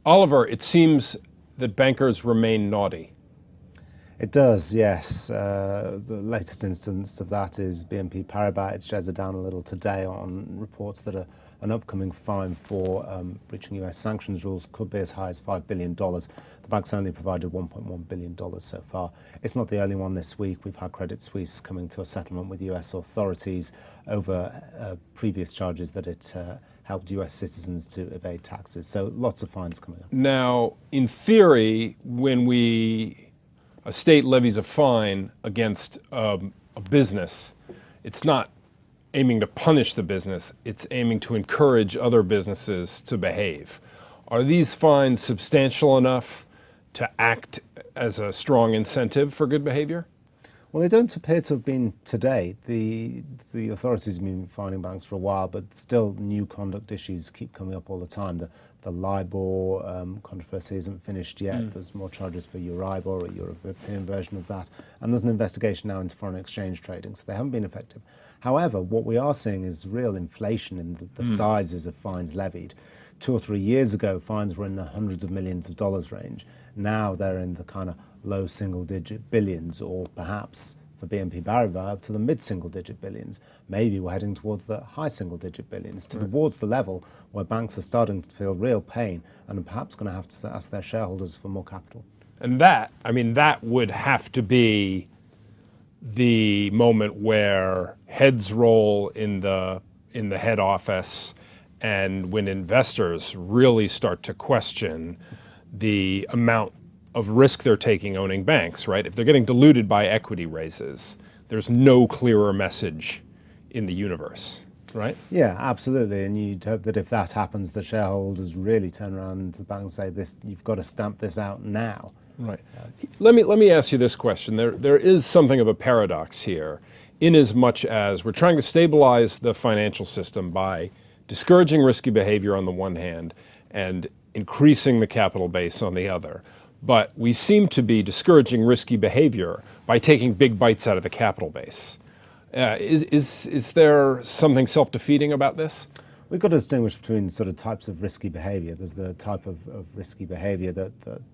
Oliver, it seems that bankers remain naughty. It does, yes. The latest instance of that is BNP Paribas. Its shares are down a little today on reports that an upcoming fine for breaching US sanctions rules could be as high as $5 billion. The bank's only provided $1.1 billion so far. It's not the only one this week. We've had Credit Suisse coming to a settlement with US authorities over previous charges that it helped US citizens to evade taxes. So lots of fines coming up. Now, in theory, when a state levies a fine against a business, it's not aiming to punish the business, it's aiming to encourage other businesses to behave. Are these fines substantial enough to act as a strong incentive for good behavior? Well, they don't appear to have been to date. The authorities have been fining banks for a while, but still new conduct issues keep coming up all the time. The LIBOR controversy isn't finished yet. There's more charges for Euribor, a European version of that. And there's an investigation now into foreign exchange trading, so they haven't been effective. However, what we are seeing is real inflation in the sizes of fines levied. 2 or 3 years ago, fines were in the hundreds of millions of dollars range. Now they're in the kind of low single-digit billions, or perhaps for BNP Paribas up to the mid-single-digit billions. Maybe we're heading towards the high single-digit billions, towards the level where banks are starting to feel real pain and are perhaps going to have to ask their shareholders for more capital. And that would have to be the moment where heads roll in the head office, and when investors really start to question the amount of risk they're taking owning banks, right? If they're getting diluted by equity raises, there's no clearer message in the universe, right? Yeah, absolutely. And you'd hope that if that happens, the shareholders really turn around to the bank and say, "This, you've got to stamp this out now." Right. Let me ask you this question. There is something of a paradox here, in as much as we're trying to stabilize the financial system by discouraging risky behavior on the one hand and increasing the capital base on the other. But we seem to be discouraging risky behavior by taking big bites out of the capital base. Is there something self-defeating about this? We've got to distinguish between sort of types of risky behavior. There's the type of risky behavior that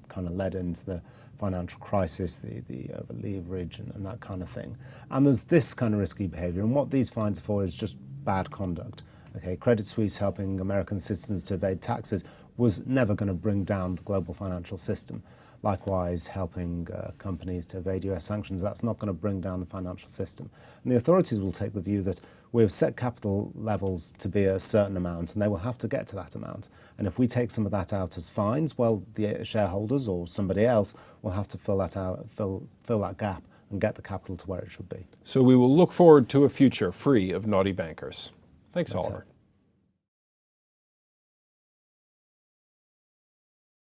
kind of led into the financial crisis, the over leverage and that kind of thing. And there's this kind of risky behavior. And what these fines are for is just bad conduct. Okay, Credit Suisse helping American citizens to evade taxes was never going to bring down the global financial system. Likewise, helping companies to evade US sanctions, that's not going to bring down the financial system. And the authorities will take the view that we've set capital levels to be a certain amount, and they will have to get to that amount. And if we take some of that out as fines, well, the shareholders or somebody else will have to fill that out, fill that gap and get the capital to where it should be. So we will look forward to a future free of naughty bankers. Thanks, Oliver.